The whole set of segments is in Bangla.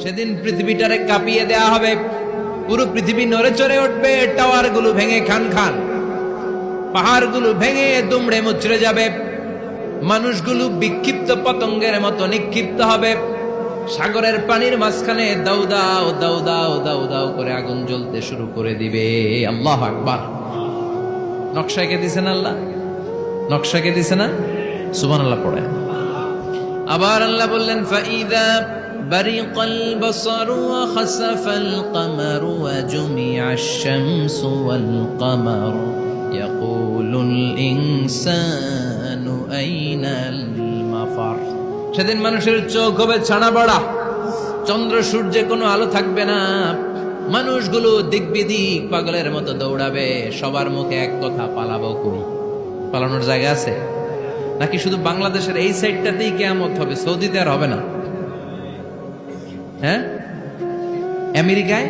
সেদিন পৃথিবীটারে কাঁপিয়ে দেয়া হবে, পুরো পৃথিবী নড়ে চড়ে উঠবে, টাওয়ার গুলো ভেঙে খান খান, পাহাড় গুলো ভেঙে দুমড়ে মুচড়ে যাবে, মানুষগুলো বিক্ষিপ্ত পতঙ্গের মতো নিক্ষিপ্ত হবে, সাগরের পানির মাঝখানে দাউ দাউ দাউ দাউ দাউ দাউ করে আগুন জ্বলতে শুরু করে দিবে। আল্লাহু আকবার। নকশা এঁকে দিছেন আল্লাহ, নকশা এঁকে দিছে না? সুবহানাল্লাহ পড়ে। আবার আল্লাহ বললেন ফাইদা বারিকাল বাসারু ওয়া খাসাফাল কমারু ওয়া জুমিআশ শামসু ওয়াল কমারু ইয়াকুলুল ইনসানু আইনাল মাফার। সেদিন মানুষের চোখ হবে ছানা বড়া, চন্দ্র সূর্যে কোনো আলো থাকবে না, মানুষগুলো দিক বিদিক পাগলের মতো দৌড়াবে, সবার মুখে এক কথা, পালাবো কই? পালানোর জায়গা আছে নাকি শুধু বাংলাদেশের এই সাইডটাতেই কিয়ামত হবে, সৌদিতে আর হবে না? হ্যাঁ, আমেরিকায়,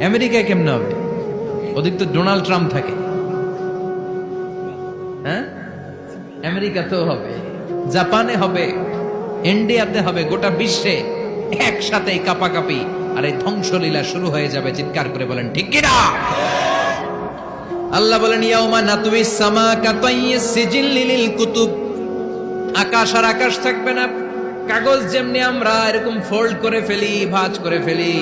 আমেরিকায় কেমনে হবে? ওদিক তো ডোনাল্ড ট্রাম্প থাকে। হ্যাঁ, আমেরিকাতেও হবে, জাপানে হবে, ইন্ডিয়াতে হবে, গোটা বিশ্বে একসাথে কাপাকাপি আর এই ধ্বংসলীলা শুরু হয়ে যাবে। চিৎকার করে বলেন ঠিক কিনা? আল্লাহ বলেন ইয়াউমা নাতুইস সামা কাতাইয়িস সিজিল লিল কুতুব। আকাশ আর আকাশ থাকবে না, কাগজ যেমনি আমরা এরকম ফোল্ড করে ফেলি, ভাঁজ করে ফেলি,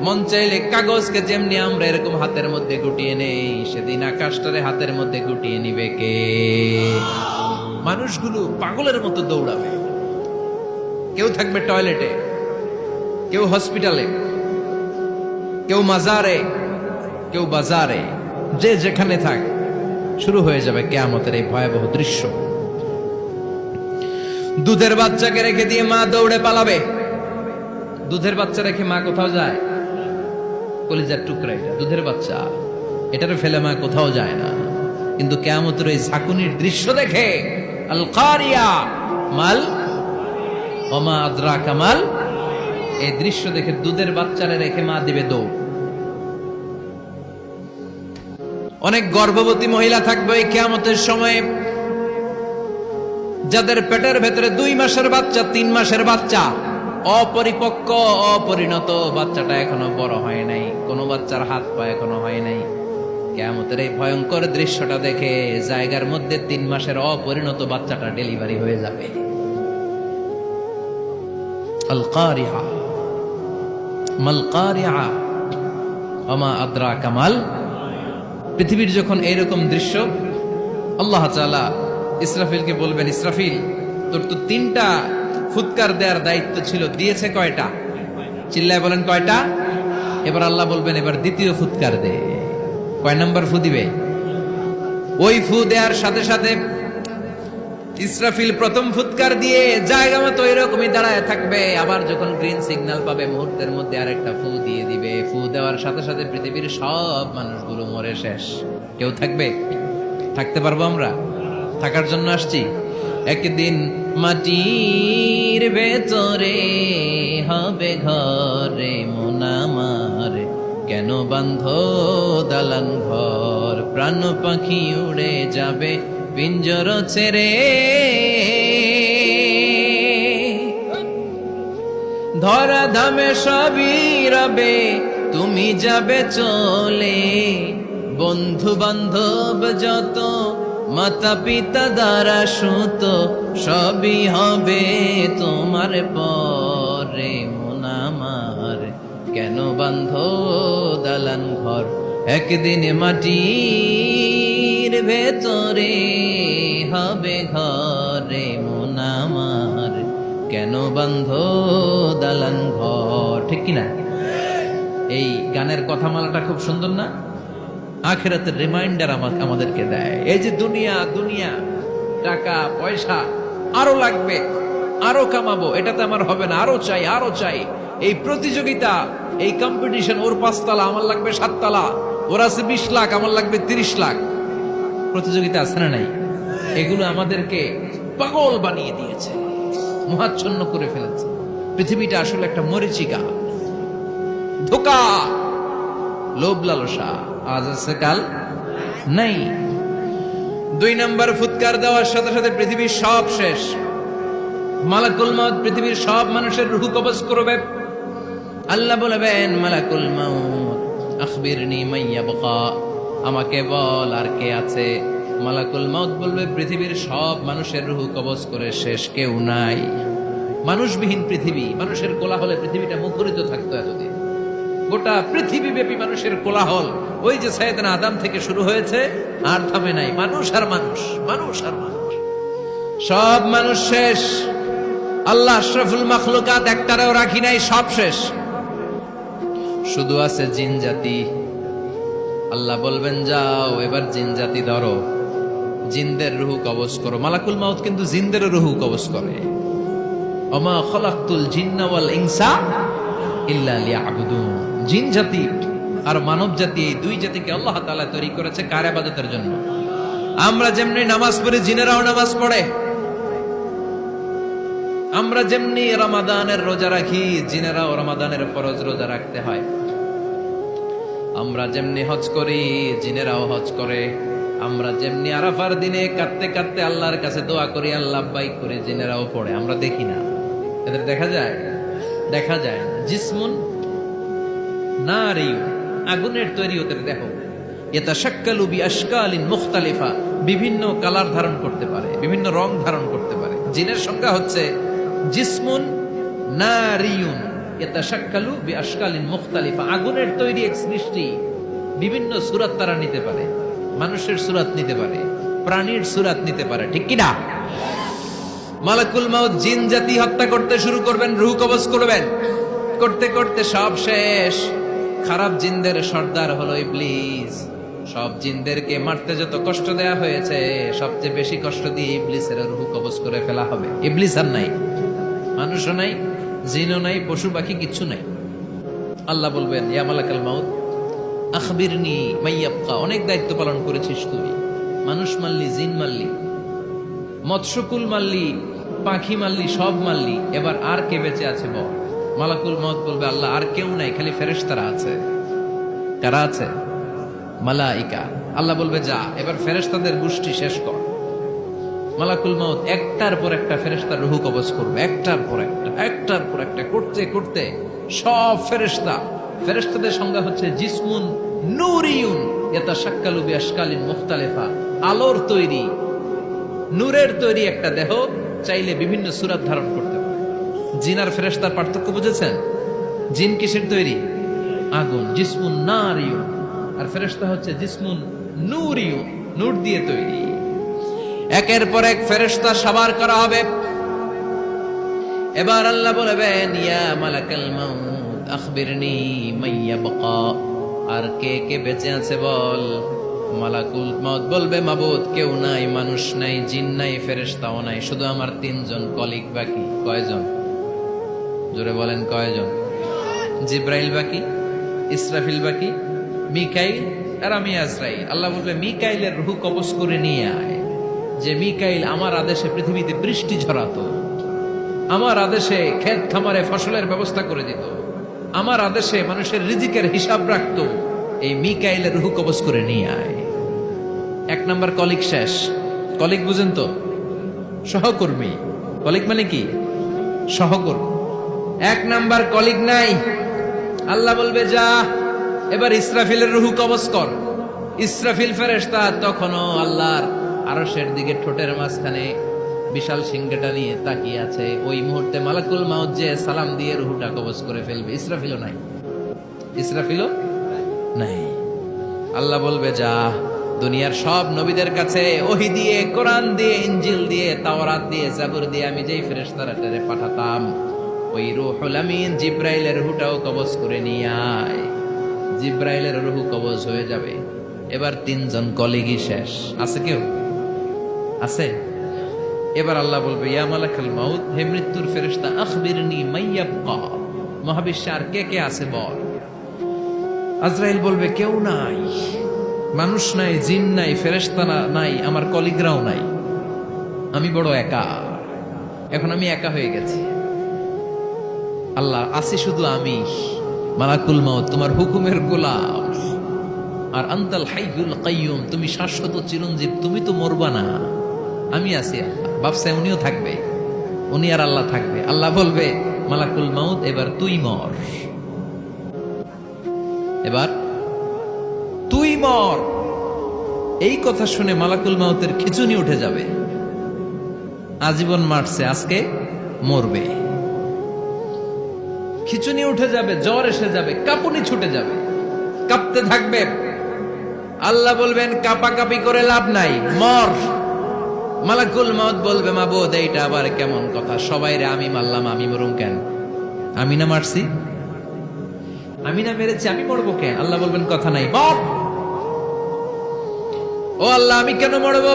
মন চাইলে কাগজকে যেমনি আমরা এরকম হাতের মধ্যে গুটিয়ে নেই, সেদিন আকাশটারে হাতের মধ্যে গুটিয়ে নিবে কে? মানুষগুলো পাগলের মতো দৌড়াবে, কেউ থাকবে টয়লেটে, কেউ হসপিটালে, কেউ মাজারে, কেউ বাজারে, যে যেখানে থাক, শুরু হয়ে যাবে কিয়ামতের এই ভয়াবহ দৃশ্য। দুধের বাচ্চাকে রেখে দিয়ে মা দৌড়ে পালাবে। দুধের বাচ্চা রেখে মা কোথাও যায়? কলিজার টুকরা এটা, দুধের বাচ্চা, এটারে ফেলে মা কোথাও যায় না। কিন্তু কিয়ামতের এই ঝাঁকুনির দৃশ্য দেখে আল কারিয়া মাল ওমা আদরাকা মাল, এই দৃশ্য দেখে দুধের বাচ্চারে রেখে মা দিবে দৌড়। অনেক গর্ভবতী মহিলা থাকবে এই কিয়ামতের সময়ে, যাদের পেটের ভেতরে 2 মাসের বাচ্চা, 3 মাসের বাচ্চা, অপরিপক্ক অপরিণত, বাচ্চাটা এখনো বড় হয় নাই, কোনো বাচ্চার হাত পা এখনো হয় নাই। কিয়ামতের এই ভয়ঙ্কর দৃশ্যটা দেখে জায়গার মধ্যে 3 মাসের অপরিণত বাচ্চাটা ডেলিভারি হয়ে যাবে। আল কারিয়া মাল কারিয়া ওমা আদরাকা মাল। পৃথিবীর যখন এইরকম দৃশ্য, আল্লাহ তাআলা ইসরাফিলকে বলবেন, ইসরাফিল তোর তো 3টা ফুৎকার দেওয়ার দায়িত্ব ছিল, দিয়েছে কয়টা? চিল্লায় বলেন কয়টা? এবার আল্লাহ বলবেন এবার দ্বিতীয় ফুৎকার দে। কয় নাম্বার ফু দিবে? ওই ফু দেওয়ার সাথে সাথে ইসরাফিল প্রথম ফুৎকার দিয়ে জায়গা মতো এরকমই দাঁড়ায় থাকবে, আবার যখন গ্রিন সিগন্যাল পাবে মুহূর্তের মধ্যে আরেকটা ফু দিয়ে দিবে। ফু দেওয়ার সাথে সাথে পৃথিবীর সব মানুষগুলো মরে শেষ, কেউ থাকবে? থাকতে পারবো আমরা? থাকার জন্য আসছি। একদিন মাটির ভেতরে হবে ঘরে মন আমার, কেন বান্ধ দালান ঘর, প্রাণ পাখি উড়ে যাবে পিঞ্জর ছেড়ে, ধরা ধামে সবই রবে তুমি যাবে চলে, বন্ধু বান্ধব যত মাতা পিতা দ্বারা সুত সবই হবে তোমার পরে মন আমার, কেন বান্ধ দালান ঘর, একদিন মাটির ভেতরে হবে ঘরে মন আমার, কেন বান্ধ দালান ঘর। ঠিক কিনা? এই গানের কথামালাটা খুব সুন্দর না? আখিরাতের রিমাইন্ডার আমাদেরকে দেয়। এই যে দুনিয়া দুনিয়া, টাকা পয়সা আরো লাগবে, আরো কামাবো, এটাতে আমার হবে না, আরো চাই আরো চাই। এই প্রতিযোগিতা, এই কম্পিটিশন, ওর 5 তলা আমার লাগবে 7 তলা, ওর আছে 20 লাখ আমার লাগবে 30 লাখ, প্রতিযোগিতা আছে না নাই? এগুলো আমাদেরকে পাগল বানিয়ে দিয়েছে, মোহাচ্ছন্ন করে ফেলেছে। পৃথিবীটা আসলে একটা মরীচিকা, ধোঁকা, লোভ লালসা, আজ আছে কাল নাই। 2 নম্বর ফুৎকার দেওয়ার সাথে সাথে পৃথিবীর সব শেষ। মালাকুল মউত পৃথিবীর সব মানুষের রূহ কবজ করবে। আল্লাহ বলবেন মালাকুল মাউত আখবিরনি মাইয়াবকা, আমাকে বল আর কে আছে। মালাকুল মাউত বলবে পৃথিবীর সব মানুষের রূহ কবজ করে শেষ, কেউ নাই। মানুষবিহীন পৃথিবী, মানুষের কোলাহলে পৃথিবীটা মুখরিত থাকতো এতদিন। গোটা পৃথিবীব্যাপী মানুষের কোলাহল, ওই যে সাইয়েদনা আদম থেকে শুরু হয়েছে আর থামে নাই। মানুষ আর মানুষ, মানুষ আর মানুষ, সব মানুষ শেষ। আল্লাহ আশরাফুল মাখলুকাত একটারেও রাখি নাই, সব শেষ। শুধু আছে জিন জাতি। আল্লাহ বলবেন যাও এবার জিন জাতি ধরো, জিনদের রূহ কবজ করো। মালাকুল মাউত কিন্তু জিনদের রূহ কবজ করে। ওমা খলাকতুল জিন্না ওয়াল ইনসা ইল্লা লিয়াবুদুন। জিন জাতি আর মানব জাতি, এই দুই জাতিকে আল্লাহ তাআলা তৈরি করেছে কার ইবাদতের জন্য। আমরা যেমনি নামাজ পড়ি, জিনেরাও নামাজ পড়ে। আমরা যেমনি রমাদানের রোজা রাখি, জিনেরাও রমাদানের ফরজ রোজা রাখতে হয়। আমরা যেমনি হজ করি, জিনেরাও হজ করে। আমরা যেমনি আরাফার দিনে কাঁদতে কাঁদতে আল্লাহর কাছে দোয়া করি, আল্লাহ বাইক করে, জিনেরাও পড়ে। আমরা দেখি না, এদের দেখা যায়? দেখা যায় না। জিসমুন নারিয়ুন, আগুনের তৈরি ওদের দেহ। ইয়াতাশাক্কালু বিআশকালিন মুখতালিফা, বিভিন্ন কালার ধারণ করতে পারে, বিভিন্ন রং ধারণ করতে পারে। জিনের সংখ্যা হচ্ছে জিসমুন নারিয়ুন ইয়াতাশাক্কালু বিআশকালিন মুখতালিফা, আগুনের তৈরি এক সৃষ্টি। বিভিন্ন সূরত তারা নিতে পারে, মানুষের সূরত নিতে পারে, প্রাণীর সূরত নিতে পারে, ঠিক কি না? মালাকুল মাউত জিন জাতি হত্যা করতে শুরু করবেন, রূহ কবজ করবেন। করতে করতে সব শেষ। খারাপ জিনদের সর্দার হলো ইবলিস। সব জিনদেরকে মারতে যত কষ্ট দেয়া হয়েছে, সবচেয়ে বেশি কষ্ট দিয়ে ইবলিসের রূহ কবজ করে ফেলা হবে। ইবলিস আর নাই, মানুষও নাই, জিনও নাই, পশু পাখি কিচ্ছু নাই। আল্লাহ বলবেন ইয়া মালাকুল মাউত আখবিরনি মাইয়াবকা, অনেক দায়িত্ব পালন করেছিস তুই। মানুষ মারলি, জিন মারলি, মৎস্যকুল মারলি, পাখি মারলি, সব মারলি, এবার আর কে বেঁচে আছে বল। মালাকুল মাউত বলবে আল্লাহ আর কেউ নাই, খালি ফেরেশতারা আছে। কারা আছে? মালাইকা। আল্লাহ বলবে যা এবার ফেরেশতাদের গোষ্ঠী শেষ কর। মালাকুল মাউত একটার পর একটা ফেরেশতার রূহ কবজ করবে, একটার পর একটা, একটার পর একটা, করতে করতে সব ফেরেশতা। ফেরেশতাদের সংজ্ঞা হচ্ছে জিসমুন নূরিয়ুন ইয়াতাশাক্কালু বিআশকালিন মুখতালিফা, আলোর তৈরি, নূরের তৈরি একটা দেহ, চাইলে বিভিন্ন সূরত ধারণ করতে পারে। জিন আর ফেরেশতার পার্থক্য বুঝেছেন? জিন কিসের তৈরি? আগুন, জিসমুন নারিয়ুন। আর ফেরেশতা হচ্ছে জিসমুন নূরিয়ুন, নূর দিয়ে তৈরি। একের পর এক ফেরেশতা সবার করা হবে। এবার আল্লাহ বলবেন ইয়া মালাকাল মাউত আখবিরনি মাইয়াবকা, আর কে কে বেঁচে আছে বল। মালাকুল মাউত বলবে মাবুদ কেউ নাই, মানুষ নাই, জিন নাই, ফেরেশতাও নাই, শুধু আমার তিনজন কলিগ বাকি। কয়জন? জোরে বলেন কয়জন? জিব্রাইল বাকি, ইসরাফিল বাকি, মিকাইল আর আমি আজরাইল। আল্লাহ বলবে মিকাইলের রূহ কবজ করে নিয়ে আয়। যে মিকাইল আমার আদেশে পৃথিবীতে বৃষ্টি ঝরাতো, আমার আদেশে ক্ষেত খামারে ফসলের ব্যবস্থা করে দিত, আমার আদেশে মানুষের রিজিকের হিসাব রাখতো, এই মিকাইলের রূহ কবজ করে নিয়ে আয়। এক নাম্বার কলিগ শেষ। কলিগ বুঝেন তো? সহকর্মী। কলিগ মানে কি? সহকর্মী। এক নাম্বার কলিগ নাই। আল্লাহ বলবে যা এবার ইসরাফিলের রূহ কবজ কর। ইসরাফিল ফেরেশতা তখনও আল্লাহর আরশের দিকে ঠোঁটের মাঝখানে বিশাল সিংহটা নিয়ে তাকিয়ে আছে। ওই মুহূর্তে মালাকুল মাউত যে সালাম দিয়ে রূহটা কবজ করে ফেলবে। ইসরাফিলও নাই, ইসরাফিলও নাই। আল্লাহ বলবে যা দুনিয়ার সব নবীদের কাছে ওহী দিয়ে, কোরআন দিয়ে, ইনজিল দিয়ে, তাওরাত দিয়ে, জাবুর দিয়ে আমি যেই ফেরেশতারে পাঠাতাম, ওই রূহুল আমিন জিব্রাইলের রূহটাও কবজ করে নিয়ে আয়। জিব্রাইলের রূহ কবজ হয়ে যাবে। এবার তিনজন কলিগই শেষ। আছে কেউ? আছে? এবার আল্লাহ বলবে ইয়া মালাকাল মাউত, হে মৃত্যুর ফেরেশতা আখবিরনি মাইয়াবকা, মহাবিশ্বে আর কে কে আছে বল। আজরাইল বলবে কেউ নাই, মানুষ নাই, জিন নাই, ফেরেশতা নাই, আমার কলিগরাও নাই, আমি বড় একা। এখন আমি একা হয়ে গেছি। আল্লাহ আছি শুধু আমি। মালাকুল মাউত তোমার হুকুমের গোলাম। আর আনতাল হাইয়ুল কাইয়ুম, তুমি শাশ্বত চিরঞ্জীব, তুমি তো মরবা না, আমি আছি। আল্লাহ ভাবছে উনিও থাকবে, উনি আর আল্লাহ থাকবে। আল্লাহ বলবে মালাকুল মাউত এবার তুই মর। এবার তুই মর, এই কথা শুনে মালাকুল মাউতের খিচুনি উঠে যাবে। আজীবন মারছে, আজকে মরবে। খিচুনি উঠে যাবে, জ্বর এসে যাবে, কাঁপুনি ছুটে যাবে, কাঁপতে থাকবে। আল্লাহ বলবেন কাঁপাকাঁপি করে লাভ নাই, মর। মালাকুল মাউত বলবে মাবুদ এইটা আবার কেমন কথা, সবাই রে আমি মারলাম, আমি মরুম কেন? আমি না মারছি, আমি না মেরেছি, আমি মরবো কেন? আল্লাহ বলবেন কথা নাই, মর। ও আল্লাহ আমি কেন মরব?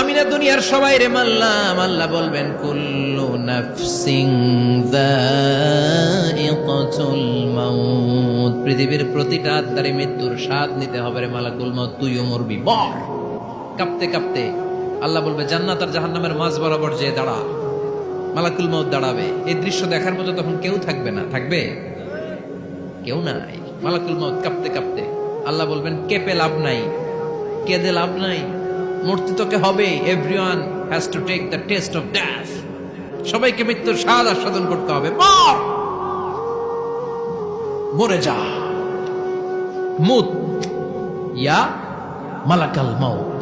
আমি না দুনিয়ার সবাই রে মারলাম। আল্লাহ বলবেন কুল্লু নাফসিন যায়িকাতুল মাউত, পৃথিবীর প্রতিটা আত্মারে মৃত্যুর স্বাদ নিতে হবে রে মালাকুল মাউত, তুইও মরবি, মর। কাঁপতে কাঁপতে আল্লাহ বলবে জান্নাত আর জাহান্নামের মাঝ বরাবর যে দাঁড়া। মালাকুল মাউত দাঁড়াবে, এই দৃশ্য দেখার মতো তখন কেউ থাকবে না, থাকবে কেউ নাই। মালাকুল মাউত কাঁপতে কাঁপতে, আল্লাহ বলবেন কেঁপে লাভ নাই, কেঁদে লাভ নাই, মরতে তোকে হবে। Everyone has to take the taste of death, সবাইকে মৃত্যুর স্বাদ আস্বাদন করতে হবে, মর, মরে যা। মুত ইয়া মালাকাল মাউত।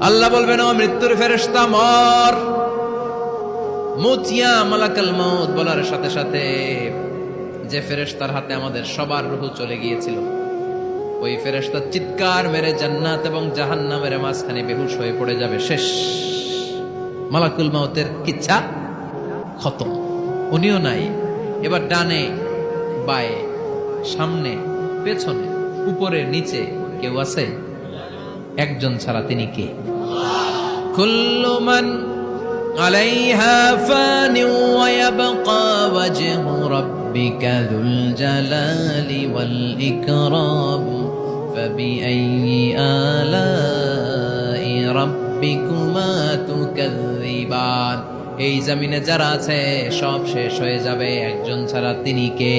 আল্লাহ বলবেন ও মৃত্যুর ফেরেশতা মর, মুত ইয়া মালাকাল মাউত। বলার সাথে সাথে যে ফেরেশতার হাতে আমাদের সবার রূহ চলে গিয়েছিল, ওই ফেরেশতা চিৎকার মেরে জান্নাত এবং জাহান্নামের মাঝখানে বেহুশ হয়ে পড়ে যাবে, শেষ। মালাকুল মাউতের কিচ্ছা খতম, উনিও নাই। এবার ডানে বায়ে সামনে পেছনে উপরে নিচে কেউ আছে? একজন ছাড়া, তিনি কে? কুল্লু মান আলাইহা ফানি ওয়া ইয়াবকা ওয়াজহু রাব্বিকা যুল জালালি ওয়াল ইকরাম ফাবিআইয়ি আলাই রাব্বিকুমা তুকাযযিবান। এই জমিনে যারা আছে সব শেষ হয়ে যাবে, একজন ছাড়া, তিনি কে?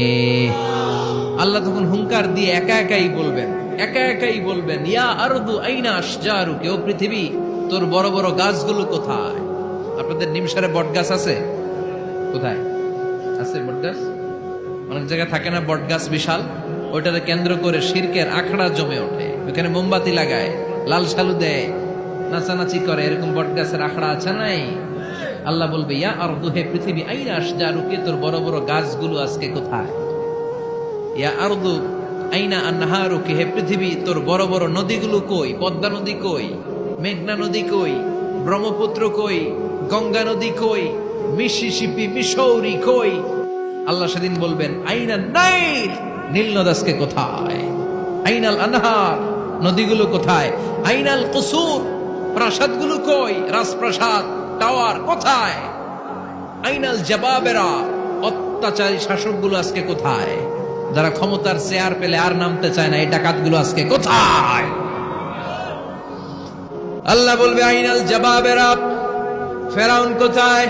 আল্লাহ তখন হুঙ্কার দিয়ে একা একাই বলবেন, একা একাই বলবেন ইয়া আরদু আইনা আশজারুকা, ও পৃথিবী তোর বড় বড় গাছগুলো কোথায়? আপনাদের নিমসারে বট গাছ আছে? কোথায় আছে বট গাছ? অনেক জায়গায় থাকে না বট গাছ বিশাল, ওইটাকে কেন্দ্র করে শিরকের আখড়া জমে ওঠে, ওখানে মোমবাতি লাগায়, লাল সালু দেয়, নাচানাচি করে, এরকম বট গাছের আখড়া আছে নাই? আল্লাহ বলবে ইয়া আরদু, হে পৃথিবী, আইনা আশজারুকা, তোর বড় বড় গাছগুলো আজকে কোথায়? ইয়া আরদু আইনা আনহারুকা, হে পৃথিবী তোর বড় বড় নদীগুলো কই? পদ্মা নদী কই? মেঘনা নদী কই? ব্রহ্মপুত্র কই? গঙ্গা নদী কই? মিসিসিপি, মিসৌরি কই? আল্লাহ সেদিন বলবেন আইনা নাইল, নীল নদ আজকে কোথায়? আইনাল আনহার, নদীগুলো কোথায়? আইনাল কুসুর, প্রাসাদগুলো কই? রাজপ্রাসাদ, টাওয়ার কোথায়? আইনাল জাবাবেরা, অত্যাচারী শাসকগুলো আজকে কোথায়? যারা ক্ষমতার চেয়ার পেলে আর নামতে চায় না, এই ডাকাতগুলো আজকে কোথায়? আল্লাহ বলবে আইনাল জাবাবেরা, ফেরাউন কোথায়?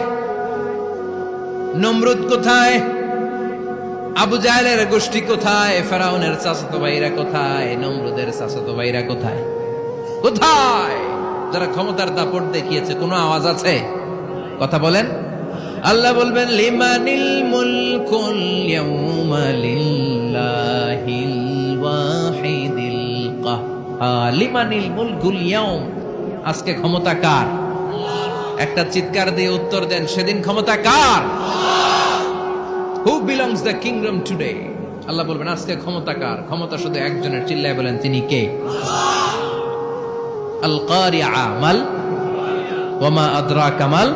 নমরুদ কোথায়? আবু জাহেলের গোষ্ঠী কোথায়? ফেরাউনের চাচাতো ভাইরা কোথায়? নমরুদের চাচাতো ভাইরা কোথায়? কোথায়? যারা ক্ষমতার দাপট দেখিয়েছে, কোনো আওয়াজ আছে? কথা বলেন। আল্লাহ বলবেন লিমানিল মুলকুল ইয়াউমা লিল্লাহিল ওয়াহিদিল কাহ্হার। লিমানিল মুলকুল ইয়াউম, আজকে ক্ষমতা কার? একটা চিৎকার দিয়ে উত্তর দেন, সেদিন ক্ষমতা কার? Who belongs the kingdom today? Allah বলবেন আজকে ক্ষমতা কার? ক্ষমতা শুধু একজনের, চিল্লায় বলেন তিনি কে? আল কারিআ, মাল ওয়া মা আদরাকা মাল